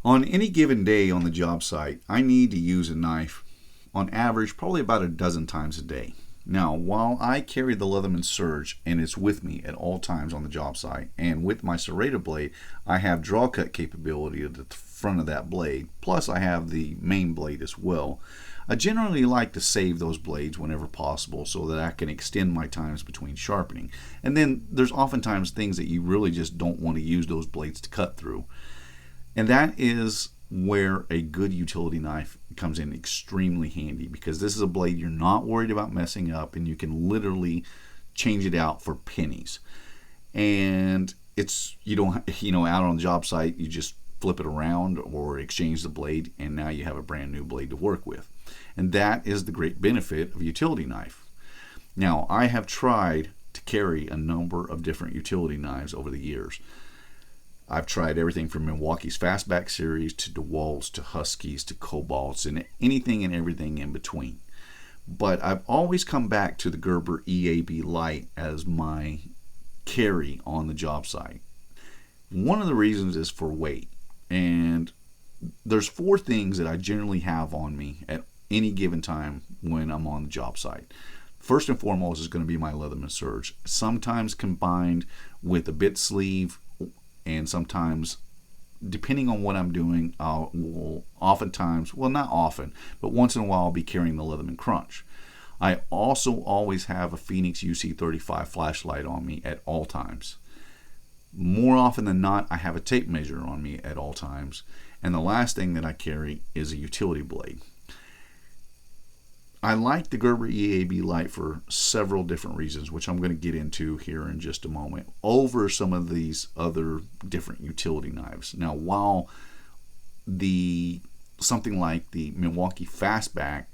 On any given day on the job site, I need to use a knife on average probably about a dozen times a day. Now, while I carry the Leatherman Surge and it's with me at all times on the job site, and with my serrated blade, I have draw cut capability at the front of that blade, plus I have the main blade as well. I generally like to save those blades whenever possible so that I can extend my times between sharpening. And then there's oftentimes things that you really just don't want to use those blades to cut through. And that is where a good utility knife comes in extremely handy, because this is a blade you're not worried about messing up, and you can literally change it out for pennies. And it's, you don't, out on the job site, you just flip it around or exchange the blade, and now you have a brand new blade to work with. And that is the great benefit of a utility knife. Now, I have tried to carry a number of different utility knives over the years. I've tried everything from Milwaukee's Fastback series to DeWalt's to Huskies to Cobalts and anything and everything in between. But I've always come back to the Gerber EAB Lite as my carry on the job site. One of the reasons is for weight. And there's 4 things that I generally have on me at any given time when I'm on the job site. First and foremost is going to be my Leatherman Surge, sometimes combined with a bit sleeve, and sometimes, depending on what I'm doing, I will oftentimes, well, not often, but once in a while I'll be carrying the Leatherman Crunch. I also always have a Phoenix UC35 flashlight on me at all times. More often than not, I have a tape measure on me at all times. And the last thing that I carry is a utility blade. I like the Gerber EAB Lite for several different reasons, which I'm going to get into here in just a moment, over some of these other different utility knives. Now, while something like the Milwaukee Fastback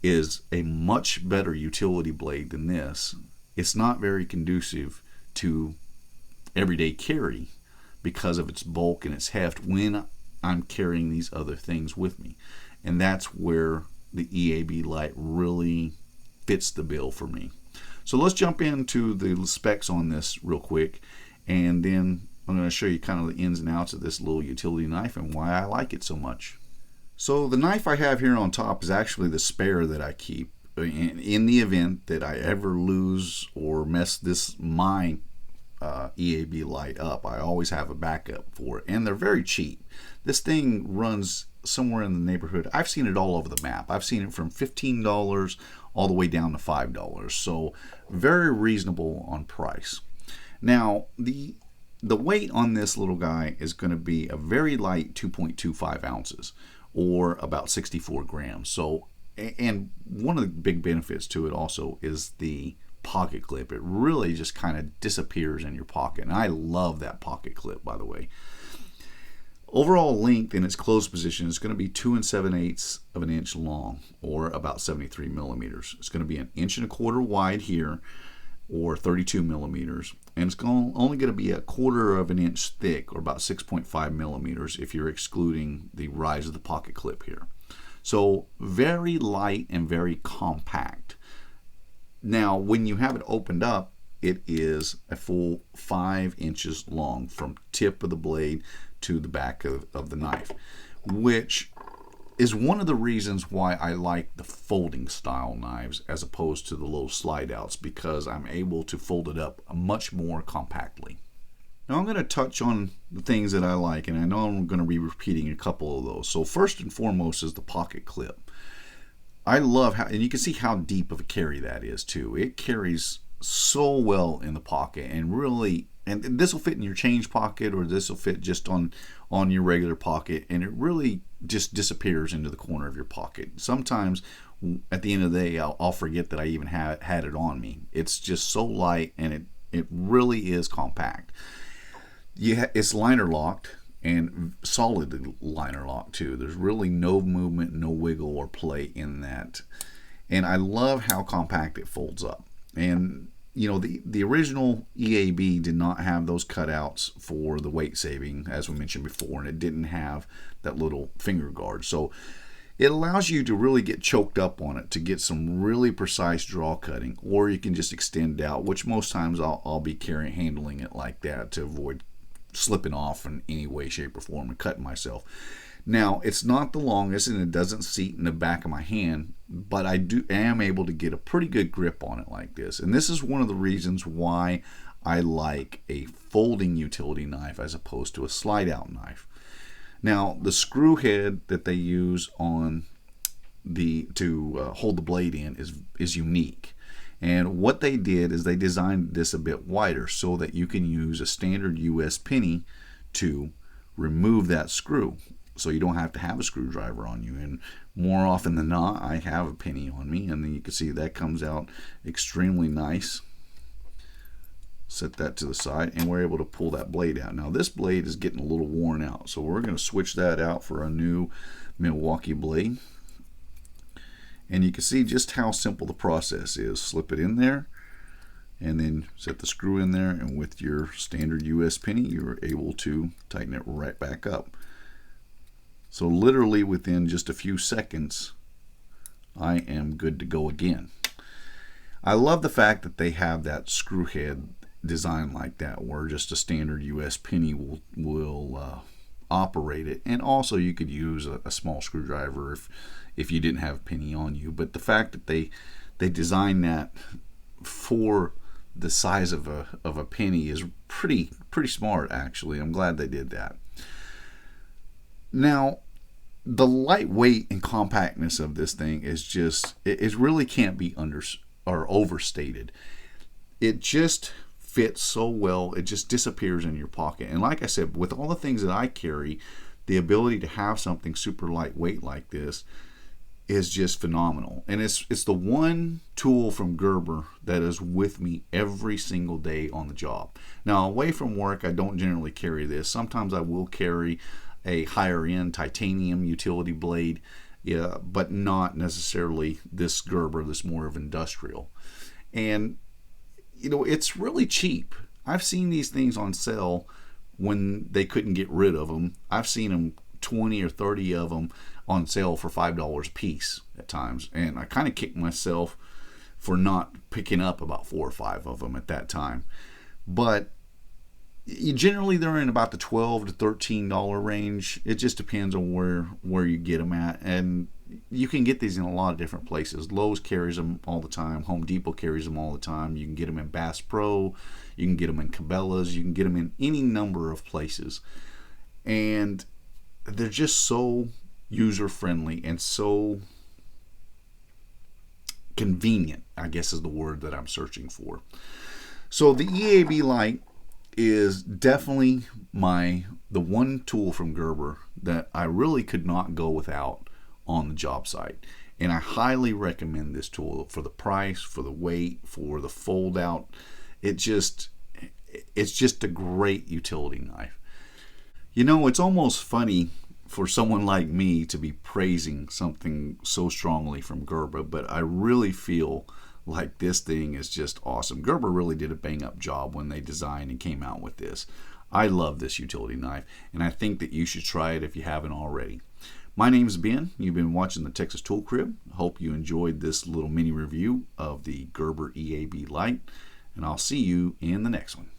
is a much better utility blade than this, it's not very conducive to everyday carry because of its bulk and its heft when I'm carrying these other things with me. And that's where the EAB Lite really fits the bill for me. So let's jump into the specs on this real quick, and then I'm going to show you kind of the ins and outs of this little utility knife and why I like it so much. So the knife I have here on top is actually the spare that I keep in the event that I ever lose or mess my EAB Lite up. I always have a backup for it, and they're very cheap. This thing runs somewhere in the neighborhood. I've seen it all over the map. I've seen it from $15 all the way down to $5, so very reasonable on price. Now, the weight on this little guy is going to be a very light 2.25 ounces, or about 64 grams. So, and one of the big benefits to it also is the pocket clip. It really just kind of disappears in your pocket, and I love that pocket clip, by the way. Overall length in its closed position is going to be 2 7/8 of an inch long, or about 73 millimeters. It's going to be 1 1/4 inch wide here, or 32 millimeters, and it's only going to be 1/4 of an inch thick, or about 6.5 millimeters if you're excluding the rise of the pocket clip here. So very light and very compact. Now, when you have it opened up, it is a full 5 inches long from tip of the blade to the back of the knife, which is one of the reasons why I like the folding style knives as opposed to the little slide outs, because I'm able to fold it up much more compactly. Now I'm going to touch on the things that I like, and I know I'm going to be repeating a couple of those. So first and foremost is the pocket clip. I love how, and you can see how deep of a carry that is too. It carries so well in the pocket, and really, and this will fit in your change pocket, or this will fit just on your regular pocket, and it really just disappears into the corner of your pocket. Sometimes at the end of the day, I'll forget that I even had it on me. It's just so light, and it really is compact. It's liner locked, and solid liner lock too. There's really no movement, no wiggle or play in that. And I love how compact it folds up. And you know, the original EAB did not have those cutouts for the weight saving, as we mentioned before, and it didn't have that little finger guard. So it allows you to really get choked up on it to get some really precise draw cutting, or you can just extend out, which most times I'll be handling it like that to avoid slipping off in any way, shape, or form and cutting myself. Now, it's not the longest and it doesn't seat in the back of my hand, but I am able to get a pretty good grip on it like this. And this is one of the reasons why I like a folding utility knife as opposed to a slide out knife. Now, the screw head that they use on to hold the blade in is unique. And what they did is they designed this a bit wider so that you can use a standard US penny to remove that screw. So you don't have to have a screwdriver on you. And more often than not, I have a penny on me. And then you can see that comes out extremely nice. Set that to the side, and we're able to pull that blade out. Now this blade is getting a little worn out, so we're going to switch that out for a new Milwaukee blade. And you can see just how simple the process is. Slip it in there and then set the screw in there, and with your standard US penny you're able to tighten it right back up. So literally within just a few seconds I am good to go again. I love the fact that they have that screw head design like that, where just a standard US penny will operate it. And also you could use a small screwdriver if you didn't have a penny on you. But the fact that they designed that for the size of a penny is pretty smart, actually. I'm glad they did that. Now, the lightweight and compactness of this thing is just, it really can't be overstated. It just fits so well, it just disappears in your pocket. And like I said, with all the things that I carry, the ability to have something super lightweight like this is just phenomenal. And it's the one tool from Gerber that is with me every single day on the job. Now, away from work, I don't generally carry this. Sometimes I will carry a higher end titanium utility blade, yeah, but not necessarily this Gerber, this more of industrial. And you know, it's really cheap. I've seen these things on sale when they couldn't get rid of them. I've seen them 20 or 30 of them on sale for $5 a piece at times, and I kind of kicked myself for not picking up about 4 or 5 of them at that time. But generally they're in about the $12 to $13 range. It just depends on where you get them at, and you can get these in a lot of different places. Lowe's carries them all the time. Home Depot carries them all the time. You can get them in Bass Pro. You can get them in Cabela's. You can get them in any number of places. And they're just so user-friendly and so convenient, I guess is the word that I'm searching for. So the EAB Lite is definitely the one tool from Gerber that I really could not go without on the job site. And I highly recommend this tool for the price, for the weight, for the fold out. It's just a great utility knife. You know, it's almost funny for someone like me to be praising something so strongly from Gerber, but I really feel like this thing is just awesome. Gerber really did a bang up job when they designed and came out with this. I love this utility knife, and I think that you should try it if you haven't already. My name's Ben. You've been watching the Texas Tool Crib. I hope you enjoyed this little mini review of the Gerber EAB Lite, and I'll see you in the next one.